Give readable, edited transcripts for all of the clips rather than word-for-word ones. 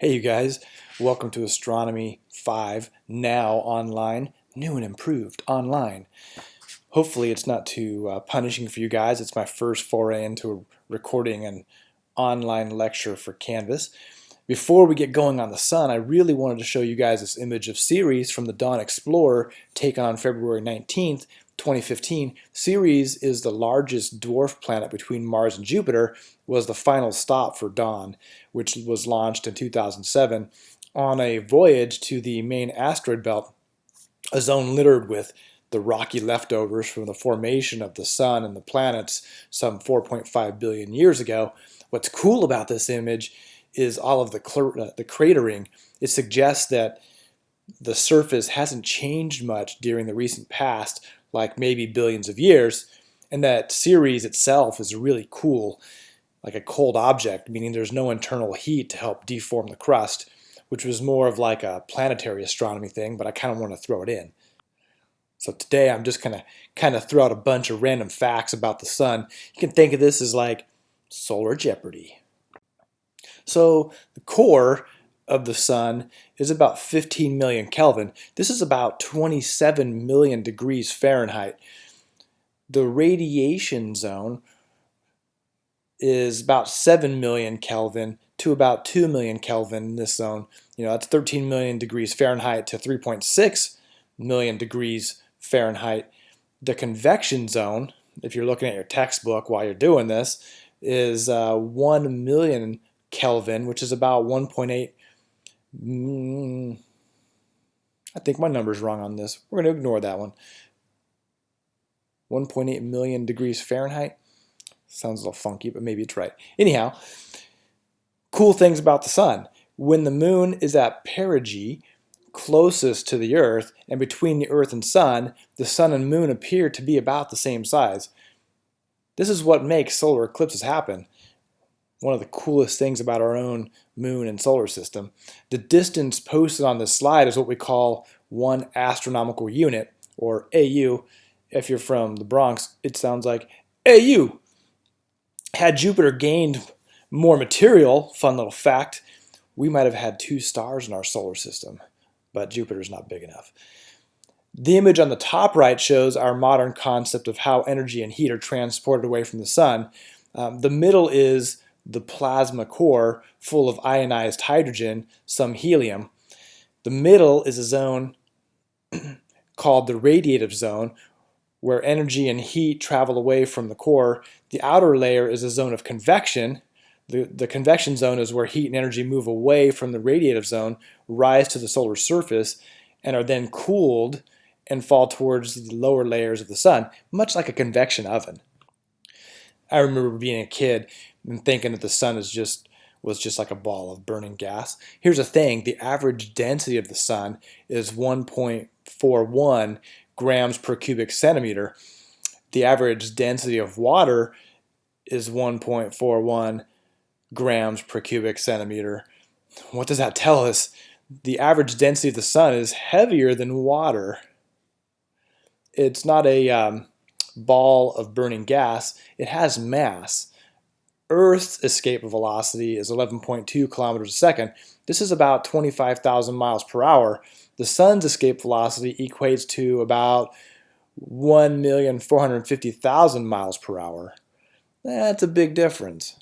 Hey you guys, welcome to Astronomy 5, now online, new and improved online. Hopefully it's not too punishing for you guys. It's my first foray into recording an online lecture for Canvas. Before we get going on the sun, I really wanted to show you guys this image of Ceres from the Dawn Explorer taken on February 19th, 2015. Ceres is the largest dwarf planet between Mars and Jupiter, was the final stop for Dawn, which was launched in 2007 on a voyage to the main asteroid belt, a zone littered with the rocky leftovers from the formation of the sun and the planets some 4.5 billion years ago. What's cool about this image is all of the cratering. It suggests that the surface hasn't changed much during the recent past, like maybe billions of years, and that Ceres itself is really cool, like a cold object, meaning there's no internal heat to help deform the crust, which was more of like a planetary astronomy thing, but I kind of want to throw it in. So today I'm just going to kind of throw out a bunch of random facts about the sun. You can think of this as like solar jeopardy. So the core of the sun is about 15 million Kelvin. This is about 27 million degrees Fahrenheit. The radiation zone is about 7 million Kelvin to about 2 million Kelvin in this zone. That's 13 million degrees Fahrenheit to 3.6 million degrees Fahrenheit. The convection zone, if you're looking at your textbook while you're doing this, is 1 million Kelvin, which is about 1.8. I think my number's wrong on this. We're going to ignore that one. 1.8 million degrees Fahrenheit. Sounds a little funky, but maybe it's right. Anyhow, cool things about the sun. When the moon is at perigee, closest to the Earth, and between the Earth and sun and moon appear to be about the same size. This is what makes solar eclipses happen. One of the coolest things about our own moon and solar system. The distance posted on this slide is what we call 1 astronomical unit, or AU. If you're from the Bronx, it sounds like AU. Had Jupiter gained more material, fun little fact, we might have had 2 stars in our solar system, but Jupiter's not big enough. The image on the top right shows our modern concept of how energy and heat are transported away from the sun. The middle is the plasma core full of ionized hydrogen, some helium. The middle is a zone called the radiative zone, where energy and heat travel away from the core. The outer layer is a zone of convection. The convection zone is where heat and energy move away from the radiative zone, rise to the solar surface, and are then cooled and fall towards the lower layers of the sun, much like a convection oven. I remember being a kid and thinking that the sun was just like a ball of burning gas. Here's the thing, the average density of the sun is 1.41 grams per cubic centimeter. The average density of water is 1.41 grams per cubic centimeter. What does that tell us? The average density of the sun is heavier than water. It's not a ball of burning gas. It has mass. Earth's escape velocity is 11.2 kilometers a second. This is about 25,000 miles per hour. The sun's escape velocity equates to about 1,450,000 miles per hour. That's a big difference.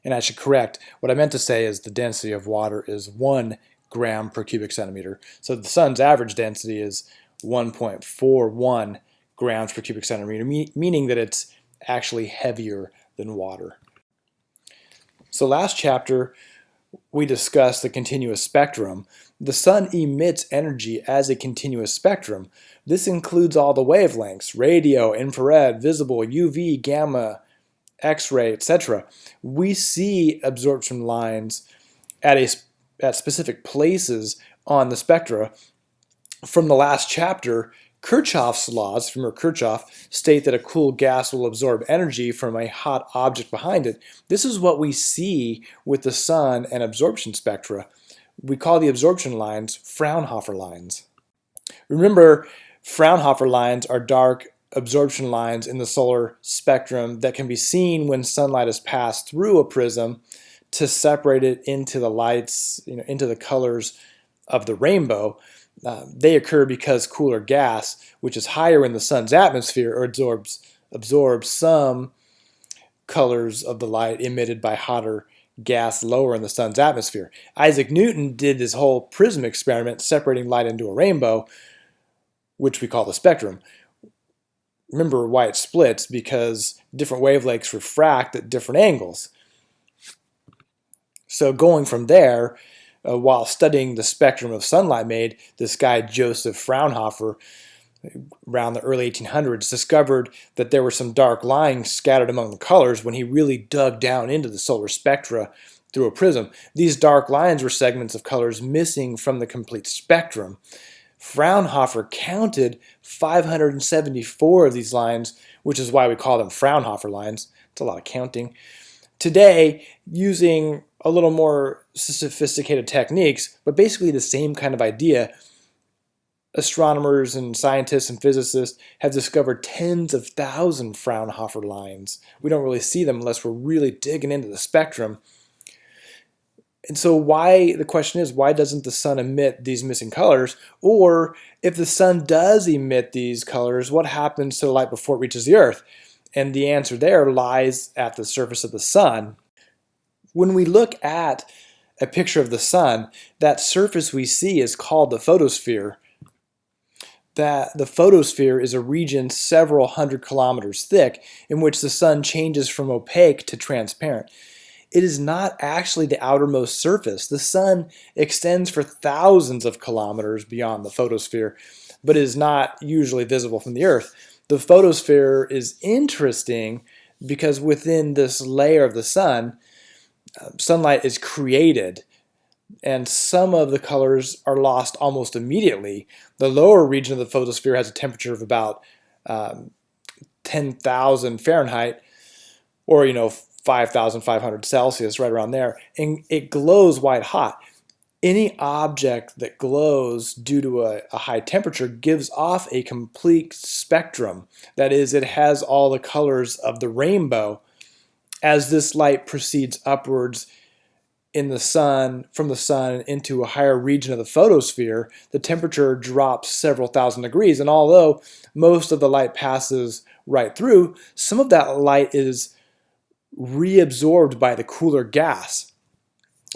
And I should correct, what I meant to say is the density of water is 1 gram per cubic centimeter. So the sun's average density is 1.41 grams per cubic centimeter, meaning that it's actually heavier than water. So last chapter, we discussed the continuous spectrum. The sun emits energy as a continuous spectrum. This includes all the wavelengths: radio, infrared, visible, UV, gamma, X-ray, etc. We see absorption lines at specific places on the spectra. From the last chapter, Kirchhoff's laws, from Kirchhoff, state that a cool gas will absorb energy from a hot object behind it. This is what we see with the sun and absorption spectra. We call the absorption lines Fraunhofer lines. Remember, Fraunhofer lines are dark absorption lines in the solar spectrum that can be seen when sunlight is passed through a prism to separate it into the lights, into the colors of the rainbow. They occur because cooler gas, which is higher in the sun's atmosphere, or absorbs some colors of the light emitted by hotter gas lower in the sun's atmosphere. Isaac Newton did this whole prism experiment separating light into a rainbow, which we call the spectrum. Remember why it splits, because different wavelengths refract at different angles. So going from there, while studying the spectrum of sunlight made, this guy Joseph Fraunhofer, around the early 1800s, discovered that there were some dark lines scattered among the colors when he really dug down into the solar spectra through a prism. These dark lines were segments of colors missing from the complete spectrum. Fraunhofer counted 574 of these lines, which is why we call them Fraunhofer lines. It's a lot of counting. Today, using a little more sophisticated techniques, but basically the same kind of idea, astronomers and scientists and physicists have discovered tens of thousands of Fraunhofer lines. We don't really see them unless we're really digging into the spectrum. And so the question is, why doesn't the sun emit these missing colors? Or if the sun does emit these colors, what happens to the light before it reaches the earth? And the answer there lies at the surface of the sun. When we look at a picture of the sun, that surface we see is called the photosphere. That the photosphere is a region several hundred kilometers thick in which the sun changes from opaque to transparent. It is not actually the outermost surface. The sun extends for thousands of kilometers beyond the photosphere, but is not usually visible from the Earth. The photosphere is interesting because within this layer of the sun, sunlight is created, and some of the colors are lost almost immediately. The lower region of the photosphere has a temperature of about 10,000 Fahrenheit, or 5,500 Celsius, right around there, and it glows white hot. Any object that glows due to a high temperature gives off a complete spectrum. That is, it has all the colors of the rainbow. As this light proceeds upwards from the sun into a higher region of the photosphere, the temperature drops several thousand degrees. And although most of the light passes right through, some of that light is reabsorbed by the cooler gas.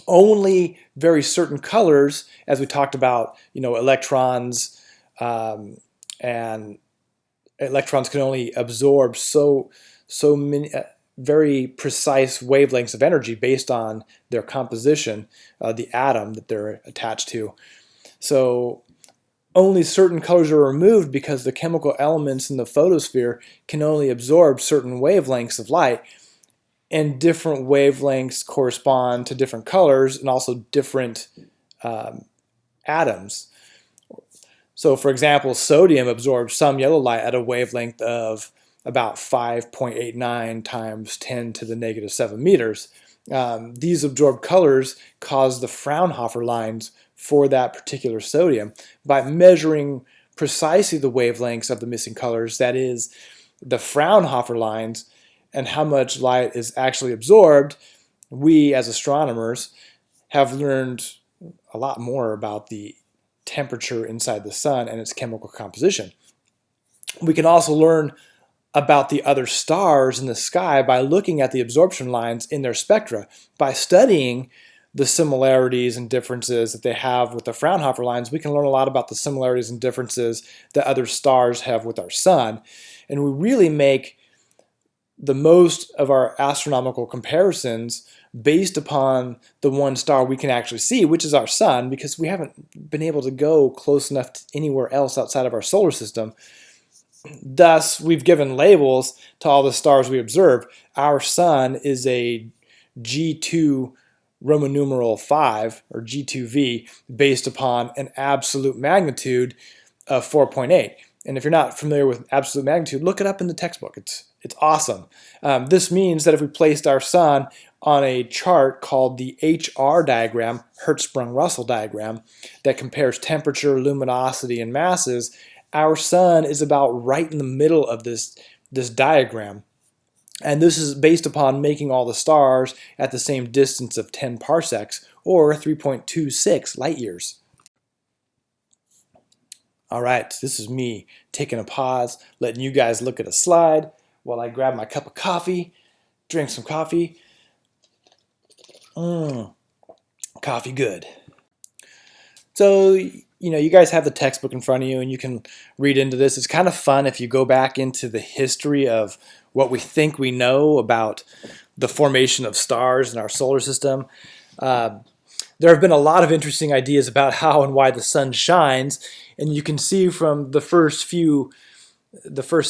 Only very certain colors, as we talked about, electrons, and electrons can only absorb so many very precise wavelengths of energy based on their composition, the atom that they're attached to. So only certain colors are removed because the chemical elements in the photosphere can only absorb certain wavelengths of light, and different wavelengths correspond to different colors and also different atoms. So for example, sodium absorbs some yellow light at a wavelength of about 5.89 times 10 to the negative 7 meters. These absorbed colors cause the Fraunhofer lines for that particular sodium. By measuring precisely the wavelengths of the missing colors, that is, the Fraunhofer lines, and how much light is actually absorbed, we as astronomers have learned a lot more about the temperature inside the sun and its chemical composition. We can also learn about the other stars in the sky by looking at the absorption lines in their spectra. By studying the similarities and differences that they have with the Fraunhofer lines, we can learn a lot about the similarities and differences that other stars have with our sun. And we really make the most of our astronomical comparisons based upon the one star we can actually see, which is our sun, because we haven't been able to go close enough to anywhere else outside of our solar system. Thus, we've given labels to all the stars we observe. Our sun is a G2 Roman numeral 5, or G2V, based upon an absolute magnitude of 4.8. And if you're not familiar with absolute magnitude, look it up in the textbook. It's awesome. This means that if we placed our sun on a chart called the HR diagram, Hertzsprung-Russell diagram, that compares temperature, luminosity, and masses, our sun is about right in the middle of this diagram. And this is based upon making all the stars at the same distance of 10 parsecs, or 3.26 light years. All right, this is me taking a pause, letting you guys look at a slide while I grab my cup of coffee, drink some coffee. Coffee good. So, you guys have the textbook in front of you and you can read into this. It's kind of fun if you go back into the history of what we think we know about the formation of stars in our solar system. There have been a lot of interesting ideas about how and why the sun shines, and you can see from the first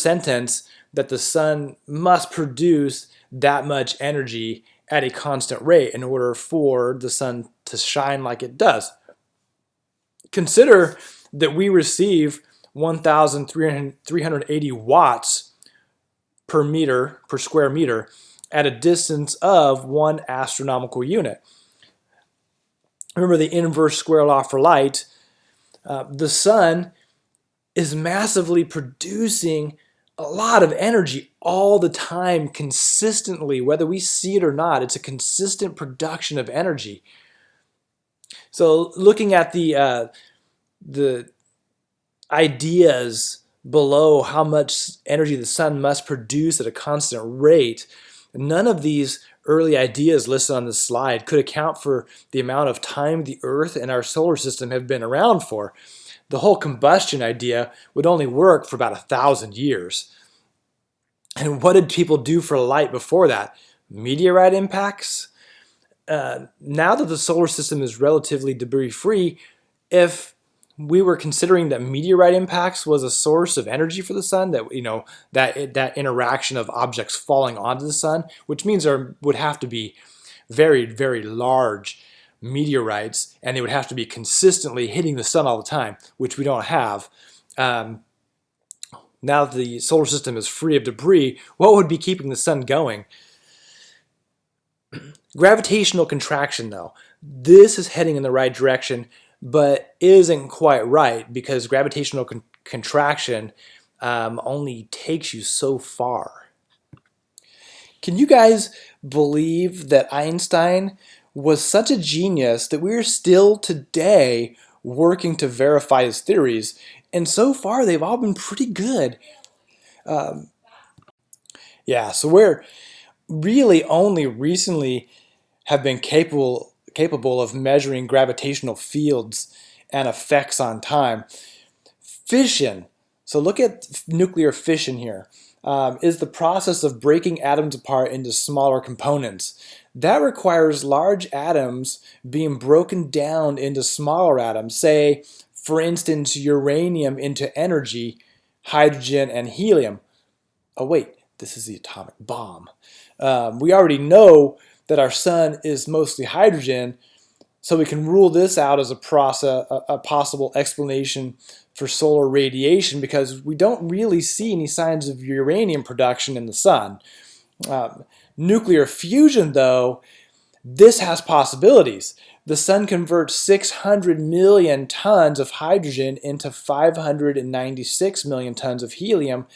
sentence that the sun must produce that much energy at a constant rate in order for the sun to shine like it does. Consider that we receive 1,380 watts per square meter at a distance of 1 astronomical unit. Remember the inverse square law for light. The sun is massively producing a lot of energy all the time, consistently, whether we see it or not. It's a consistent production of energy. So looking at the ideas below how much energy the sun must produce at a constant rate, none of these early ideas listed on this slide could account for the amount of time the Earth and our solar system have been around for. The whole combustion idea would only work for about 1,000 years. And what did people do for light before that? Meteorite impacts? Now that the solar system is relatively debris-free, if we were considering that meteorite impacts was a source of energy for the sun, that interaction of objects falling onto the sun, which means there would have to be very, very large meteorites, and they would have to be consistently hitting the sun all the time, which we don't have. Now that the solar system is free of debris, what would be keeping the sun going? Gravitational contraction, though. This is heading in the right direction, but isn't quite right, because gravitational contraction only takes you so far. Can you guys believe that Einstein was such a genius that we're still today working to verify his theories, and so far they've all been pretty good. So we're really only recently have been capable of measuring gravitational fields and effects on time. Fission, so look at nuclear fission here, is the process of breaking atoms apart into smaller components. That requires large atoms being broken down into smaller atoms, say, for instance, uranium into energy, hydrogen, and helium. Oh wait, this is the atomic bomb. We already know that our sun is mostly hydrogen, so we can rule this out as a possible explanation for solar radiation, because we don't really see any signs of uranium production in the sun. Nuclear fusion, though, this has possibilities. The sun converts 600 million tons of hydrogen into 596 million tons of helium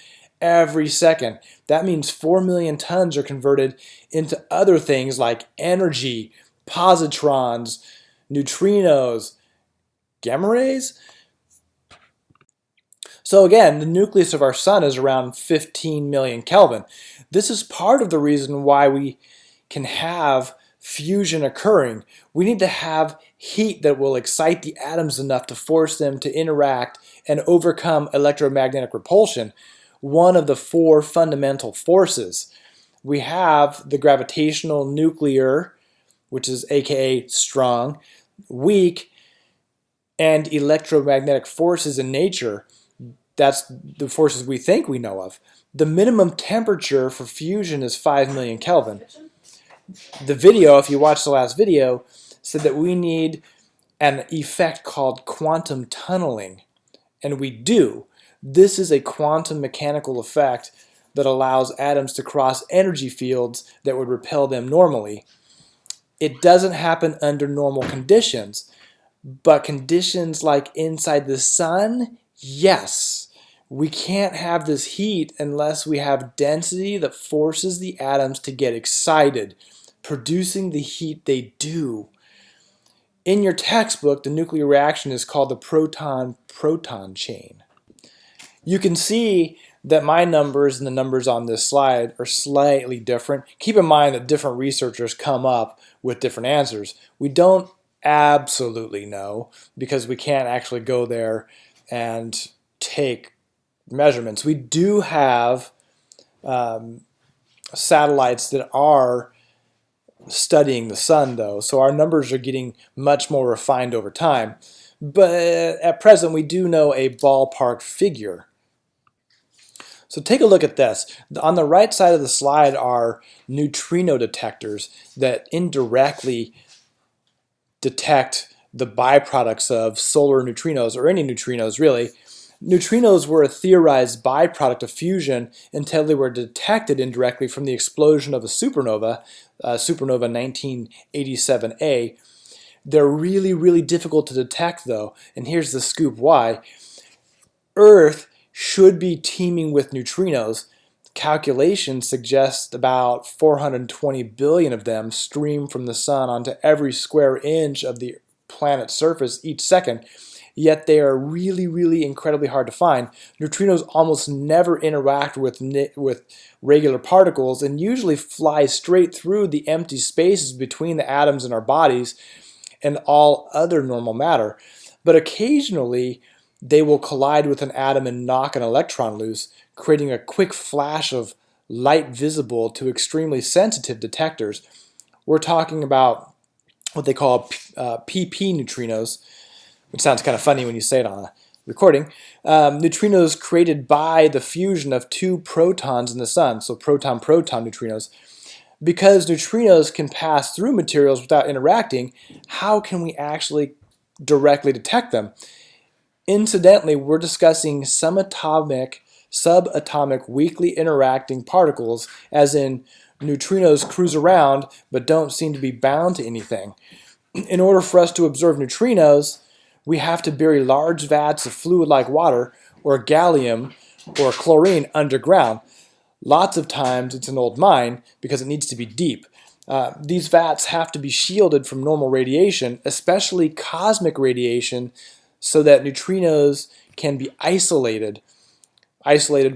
every second. That means 4 million tons are converted into other things like energy, positrons, neutrinos, gamma rays. So again, the nucleus of our sun is around 15 million Kelvin. This is part of the reason why we can have fusion occurring. We need to have heat that will excite the atoms enough to force them to interact and overcome electromagnetic repulsion, one of the 4 fundamental forces. We have the gravitational, nuclear, which is aka strong, weak, and electromagnetic forces in nature. That's the forces we think we know of. The minimum temperature for fusion is 5 million Kelvin. The video, if you watched the last video, said that we need an effect called quantum tunneling, and we do. This is a quantum mechanical effect that allows atoms to cross energy fields that would repel them normally. It doesn't happen under normal conditions, but conditions like inside the sun, yes. We can't have this heat unless we have density that forces the atoms to get excited, producing the heat they do. In your textbook, the nuclear reaction is called the proton-proton chain. You can see that my numbers and the numbers on this slide are slightly different. Keep in mind that different researchers come up with different answers. We don't absolutely know because we can't actually go there and take measurements. We do have satellites that are studying the sun, though, so our numbers are getting much more refined over time. But at present, we do know a ballpark figure. So take a look at this. On the right side of the slide are neutrino detectors that indirectly detect the byproducts of solar neutrinos, or any neutrinos really. Neutrinos were a theorized byproduct of fusion until they were detected indirectly from the explosion of a supernova, supernova 1987A. They're really, really difficult to detect though, and here's the scoop why. Earth should be teeming with neutrinos. Calculations suggest about 420 billion of them stream from the sun onto every square inch of the planet's surface each second. Yet they are really, really incredibly hard to find. Neutrinos almost never interact with regular particles and usually fly straight through the empty spaces between the atoms in our bodies and all other normal matter. But occasionally, they will collide with an atom and knock an electron loose, creating a quick flash of light visible to extremely sensitive detectors. We're talking about what they call PP neutrinos, which sounds kind of funny when you say it on a recording. Neutrinos created by the fusion of two protons in the sun, so proton-proton neutrinos. Because neutrinos can pass through materials without interacting, how can we actually directly detect them? Incidentally, we're discussing subatomic, weakly interacting particles, as in neutrinos cruise around but don't seem to be bound to anything. In order for us to observe neutrinos, we have to bury large vats of fluid like water or gallium or chlorine underground. Lots of times it's an old mine because it needs to be deep. These vats have to be shielded from normal radiation, especially cosmic radiation, so that neutrinos can be isolated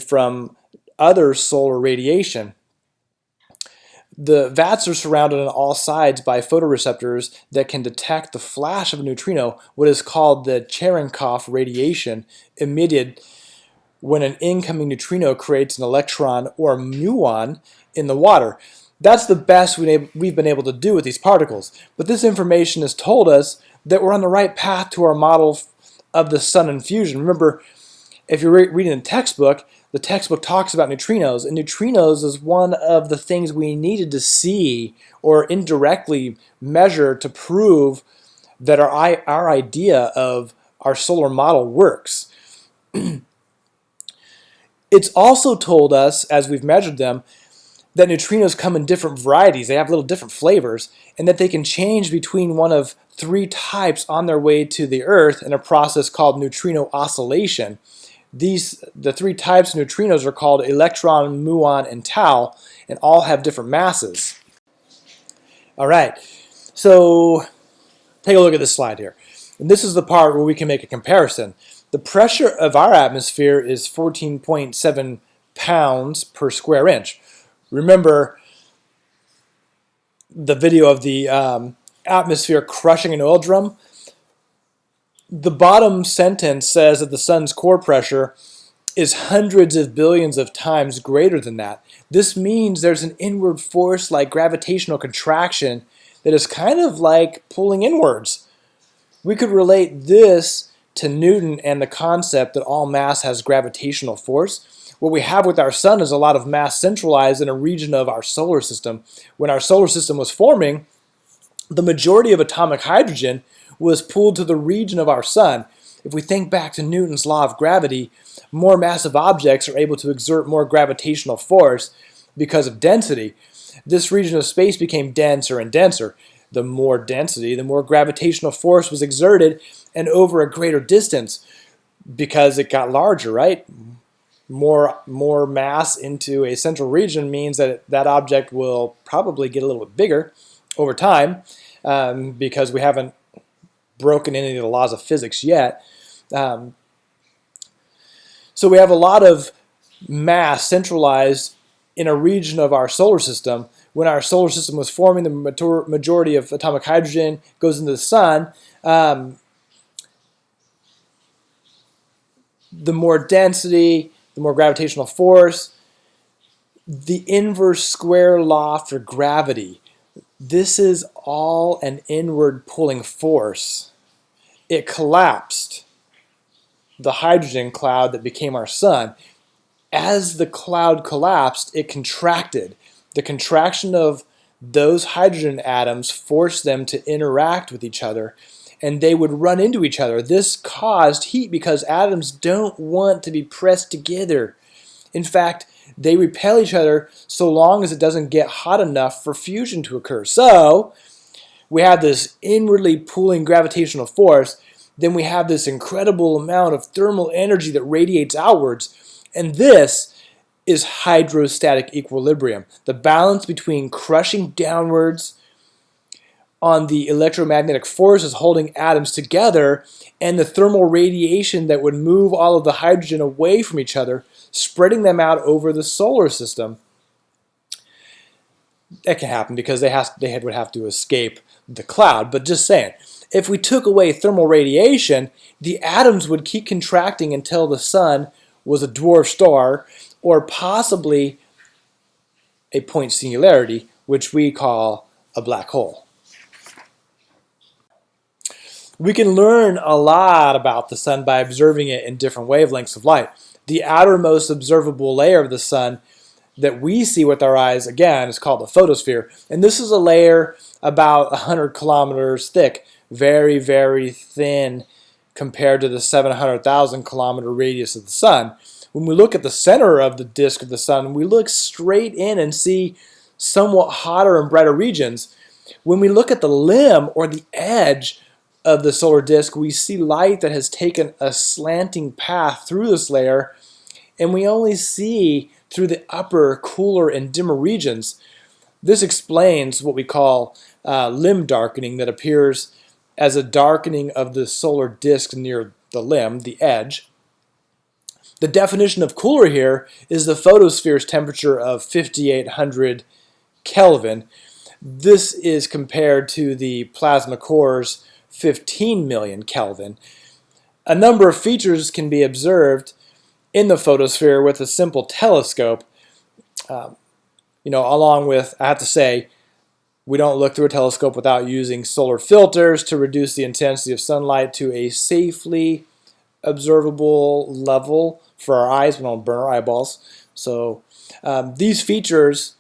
from other solar radiation. The vats are surrounded on all sides by photoreceptors that can detect the flash of a neutrino, what is called the Cherenkov radiation, emitted when an incoming neutrino creates an electron or muon in the water. That's the best we've been able to do with these particles. But this information has told us that we're on the right path to our model of the sun and fusion. Remember, if you're reading the textbook talks about neutrinos, and neutrinos is one of the things we needed to see or indirectly measure to prove that our idea of our solar model works. It's also told us, as we've measured them, that neutrinos come in different varieties. They have little different flavors, and that they can change between one of three types on their way to the Earth in a process called neutrino oscillation. The three types of neutrinos are called electron, muon, and tau, and all have different masses. All right, so take a look at this slide here. And this is the part where we can make a comparison. The pressure of our atmosphere is 14.7 pounds per square inch. Remember the video of the atmosphere crushing an oil drum? The bottom sentence says that the sun's core pressure is hundreds of billions of times greater than that. This means there's an inward force like gravitational contraction that is kind of like pulling inwards. We could relate this to Newton and the concept that all mass has gravitational force. What we have with our sun is a lot of mass centralized in a region of our solar system. When our solar system was forming, the majority of atomic hydrogen was pulled to the region of our sun. If we think back to Newton's law of gravity, more massive objects are able to exert more gravitational force because of density. This region of space became denser and denser. The more density, the more gravitational force was exerted and over a greater distance because it got larger, right? more mass into a central region means that that object will probably get a little bit bigger over time, because we haven't broken any of the laws of physics yet. So we have a lot of mass centralized in a region of our solar system. When our solar system was forming, the majority of atomic hydrogen goes into the sun. The more density, the more gravitational force, the inverse square law for gravity. This is all an inward pulling force. It collapsed the hydrogen cloud that became our sun. As the cloud collapsed, it contracted. The contraction of those hydrogen atoms forced them to interact with each other, and they would run into each other. This caused heat because atoms don't want to be pressed together. In fact, they repel each other so long as it doesn't get hot enough for fusion to occur. So we have this inwardly pulling gravitational force. Then we have this incredible amount of thermal energy that radiates outwards. And this is hydrostatic equilibrium, the balance between crushing downwards on the electromagnetic forces holding atoms together and the thermal radiation that would move all of the hydrogen away from each other, spreading them out over the solar system. That can happen because they would have to escape the cloud. But just saying, if we took away thermal radiation, the atoms would keep contracting until the sun was a dwarf star, or possibly a point singularity, which we call a black hole. We can learn a lot about the sun by observing it in different wavelengths of light. The outermost observable layer of the sun that we see with our eyes, again, is called the photosphere. And this is a layer about 100 kilometers thick, very, very thin compared to the 700,000 kilometer radius of the sun. When we look at the center of the disk of the sun, we look straight in and see somewhat hotter and brighter regions. When we look at the limb or the edge of the solar disk, we see light that has taken a slanting path through this layer, and we only see through the upper, cooler, and dimmer regions. This explains what we call limb darkening, that appears as a darkening of the solar disk near the limb, the edge. The definition of cooler here is the photosphere's temperature of 5,800 Kelvin. This is compared to the plasma core's 15 million Kelvin. A number of features can be observed in the photosphere with a simple telescope. Along with, I have to say, we don't look through a telescope without using solar filters to reduce the intensity of sunlight to a safely observable level for our eyes. We don't burn our eyeballs. So these features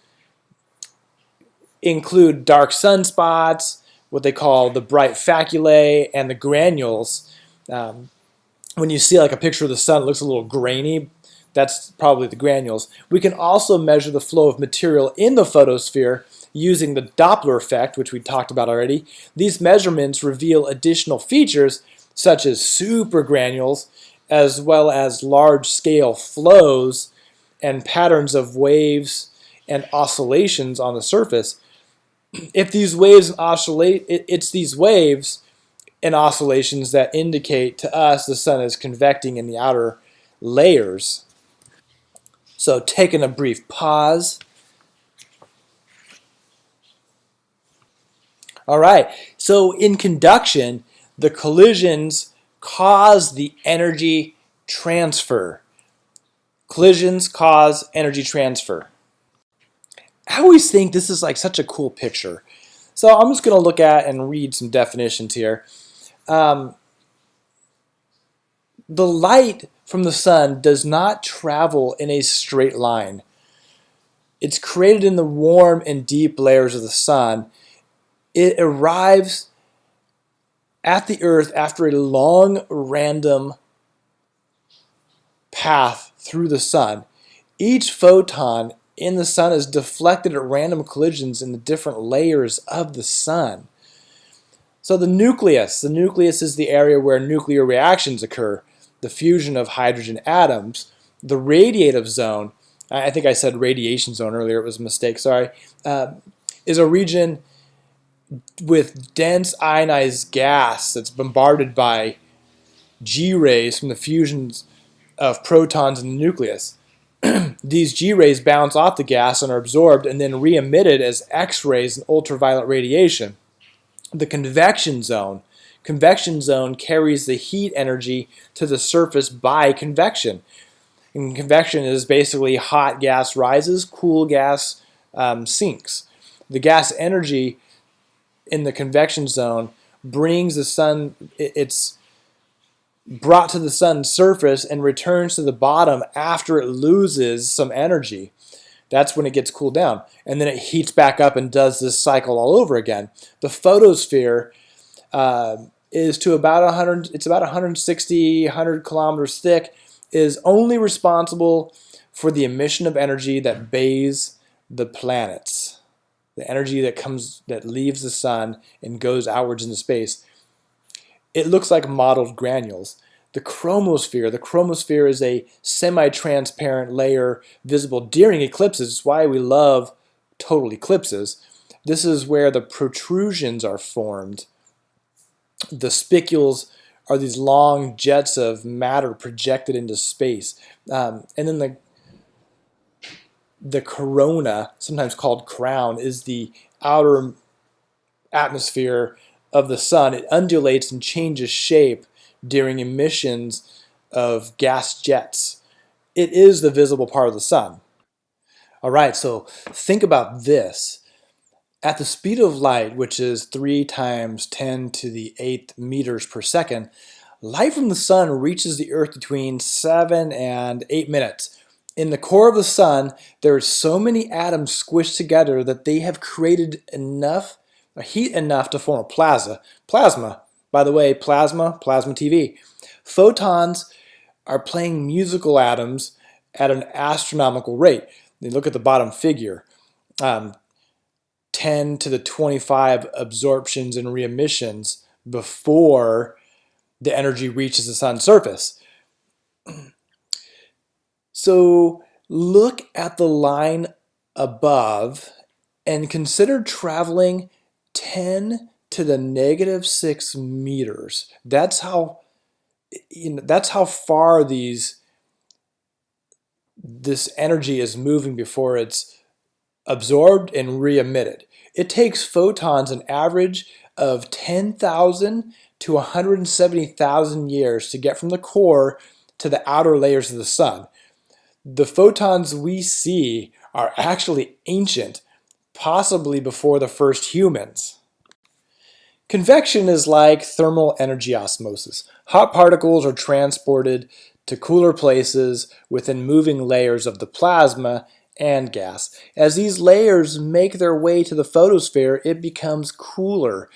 include dark sunspots, what they call the bright faculae, and the granules. When you see like a picture of the sun, it looks a little grainy. That's probably the granules. We can also measure the flow of material in the photosphere using the Doppler effect, which we talked about already. These measurements reveal additional features such as supergranules, as well as large-scale flows and patterns of waves and oscillations on the surface. If these waves oscillate, it's these waves and oscillations that indicate to us the sun is convecting in the outer layers. So taking a brief pause. All right, so in conduction, the collisions cause the energy transfer. Collisions cause energy transfer. I always think this is like such a cool picture. So I'm just going to look at and read some definitions here. The light from the sun does not travel in a straight line. It's created in the warm and deep layers of the sun. It arrives at the earth after a long random path through the sun. Each photon in the sun is deflected at random collisions in the different layers of the sun. So the nucleus is the area where nuclear reactions occur, the fusion of hydrogen atoms. The radiative zone, I think I said radiation zone earlier, it was a mistake, sorry, is a region with dense ionized gas that's bombarded by G-rays from the fusions of protons in the nucleus. These G-rays bounce off the gas and are absorbed and then re-emitted as X-rays and ultraviolet radiation. The convection zone carries the heat energy to the surface by convection. And convection is basically hot gas rises, cool gas sinks. The gas energy in the convection zone brings the sun, it's brought to the sun's surface and returns to the bottom after it loses some energy. That's when it gets cooled down. And then it heats back up and does this cycle all over again. The photosphere is to about 100, it's about 160, 100 kilometers thick, is only responsible for the emission of energy that bathes the planets. The energy that leaves the sun and goes outwards into space. It looks like mottled granules. The chromosphere is a semi-transparent layer visible during eclipses. It's why we love total eclipses. This is where the protrusions are formed. The spicules are these long jets of matter projected into space. And then the corona, sometimes called crown, is the outer atmosphere of the sun. It undulates and changes shape during emissions of gas jets. It is the visible part of the sun. All right, so think about this. At the speed of light, which is 3 times 10 to the 8th meters per second, light from the sun reaches the earth between 7 and 8 minutes. In the core of the sun, there are so many atoms squished together that they have created heat enough to form a plasma. By the way, plasma TV. Photons are playing musical atoms at an astronomical rate. You look at the bottom figure. 10 to the 25 absorptions and re-emissions before the energy reaches the sun's surface. So look at the line above and consider traveling 10 to the negative 6 meters. That's how far this energy is moving before it's absorbed and re-emitted. It takes photons an average of 10,000 to 170,000 years to get from the core to the outer layers of the sun. The photons we see are actually ancient, possibly before the first humans. Convection is like thermal energy osmosis. Hot particles are transported to cooler places within moving layers of the plasma and gas. As these layers make their way to the photosphere, it becomes cooler.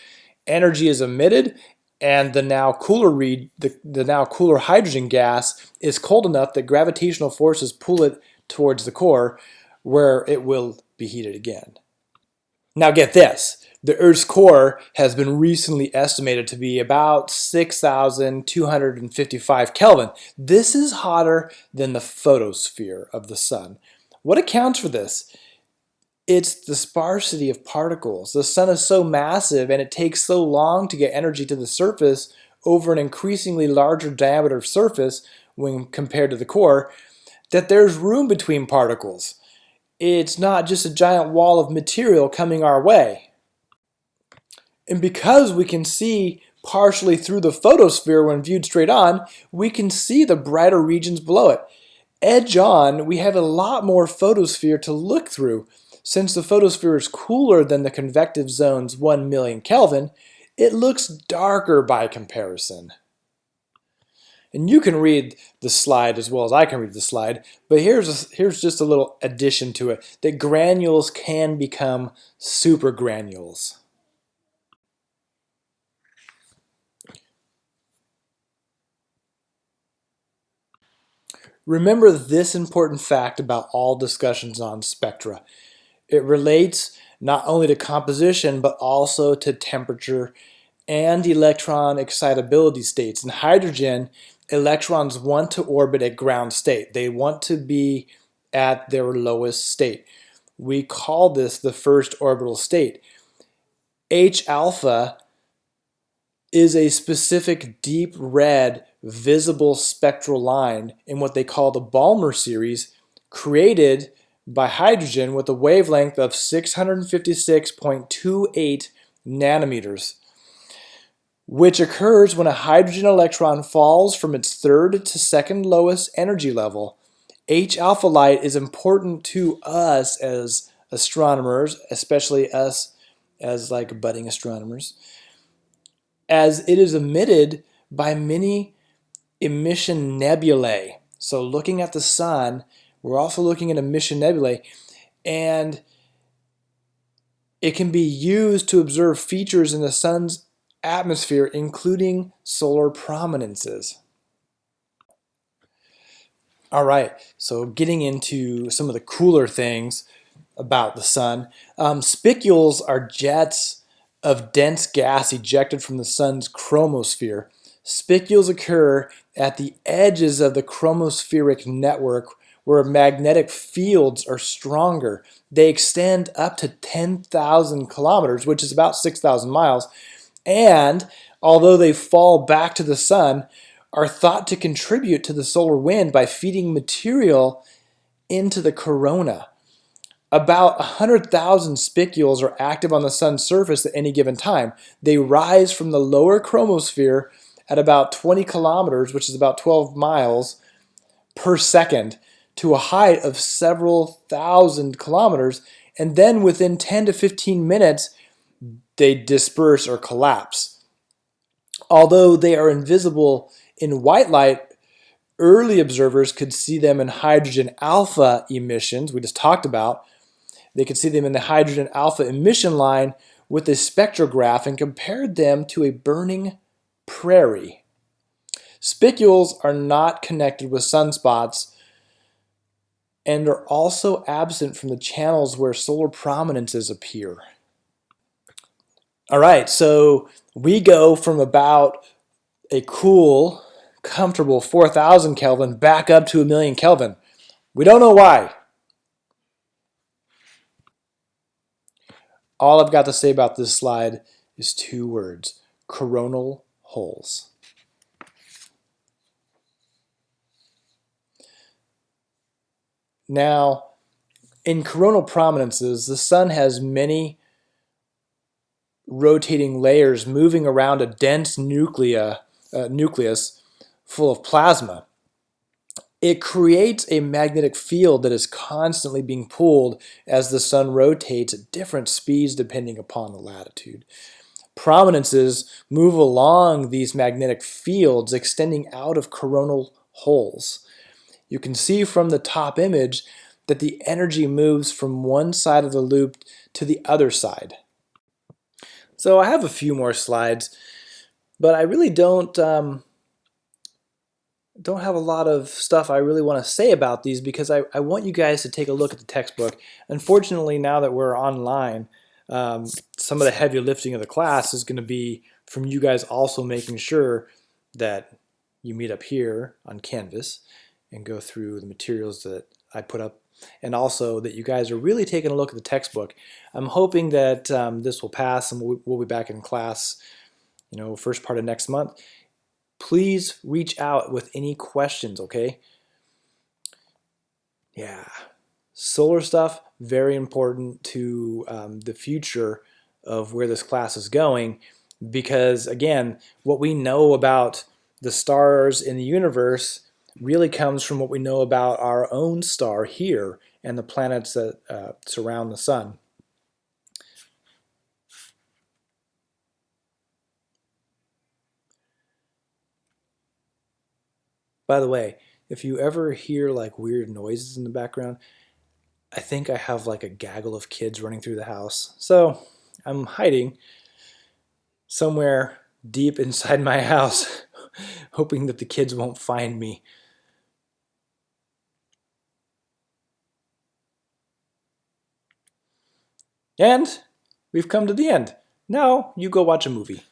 Energy is emitted, and the now cooler hydrogen gas is cold enough that gravitational forces pull it towards the core, where it will be heated again. Now get this. The Earth's core has been recently estimated to be about 6,255 Kelvin. This is hotter than the photosphere of the sun. What accounts for this? It's the sparsity of particles. The sun is so massive and it takes so long to get energy to the surface over an increasingly larger diameter surface when compared to the core that there's room between particles. It's not just a giant wall of material coming our way. And because we can see partially through the photosphere when viewed straight on, we can see the brighter regions below it. Edge on, we have a lot more photosphere to look through. Since the photosphere is cooler than the convective zone's 1 million Kelvin, it looks darker by comparison. And you can read the slide as well as I can read the slide, but here's just a little addition to it, that granules can become supergranules. Remember this important fact about all discussions on spectra. It relates not only to composition, but also to temperature and electron excitability states. And hydrogen electrons want to orbit at ground state. They want to be at their lowest state. We call this the first orbital state. H alpha is a specific deep red visible spectral line in what they call the Balmer series, created by hydrogen with a wavelength of 656.28 nanometers, which occurs when a hydrogen electron falls from its third to second lowest energy level. H alpha light is important to us as astronomers, especially us as like budding astronomers, as it is emitted by many emission nebulae. So looking at the sun, we're also looking at emission nebulae, and it can be used to observe features in the sun's atmosphere, including solar prominences. All right, so getting into some of the cooler things about the sun. Spicules are jets of dense gas ejected from the sun's chromosphere. Spicules occur at the edges of the chromospheric network where magnetic fields are stronger. They extend up to 10,000 kilometers, which is about 6,000 miles, and although they fall back to the sun, are thought to contribute to the solar wind by feeding material into the corona. About 100,000 spicules are active on the sun's surface at any given time. They rise from the lower chromosphere at about 20 kilometers, which is about 12 miles per second, to a height of several thousand kilometers, and then within 10 to 15 minutes, they disperse or collapse. Although they are invisible in white light, early observers could see them in hydrogen alpha emissions, we just talked about. They could see them in the hydrogen alpha emission line with a spectrograph and compared them to a burning prairie. Spicules are not connected with sunspots and are also absent from the channels where solar prominences appear. All right, so we go from about a cool, comfortable 4,000 Kelvin back up to 1,000,000 Kelvin. We don't know why. All I've got to say about this slide is 2 words: coronal holes. Now, in coronal prominences, the sun has many rotating layers moving around a dense nucleus full of plasma. It creates a magnetic field that is constantly being pulled as the sun rotates at different speeds depending upon the latitude. Prominences move along these magnetic fields, extending out of coronal holes. You can see from the top image that the energy moves from one side of the loop to the other side. So I have a few more slides, but I really don't have a lot of stuff I really want to say about these because I want you guys to take a look at the textbook. Unfortunately, now that we're online, some of the heavy lifting of the class is going to be from you guys also making sure that you meet up here on Canvas and go through the materials that I put up, and also that you guys are really taking a look at the textbook. I'm hoping that this will pass and we'll be back in class, first part of next month. Please reach out with any questions, okay? Yeah. Solar stuff, very important to the future of where this class is going, because again, what we know about the stars in the universe really comes from what we know about our own star here and the planets that surround the sun. By the way, if you ever hear like weird noises in the background, I think I have like a gaggle of kids running through the house. So I'm hiding somewhere deep inside my house, hoping that the kids won't find me. And we've come to the end. Now you go watch a movie.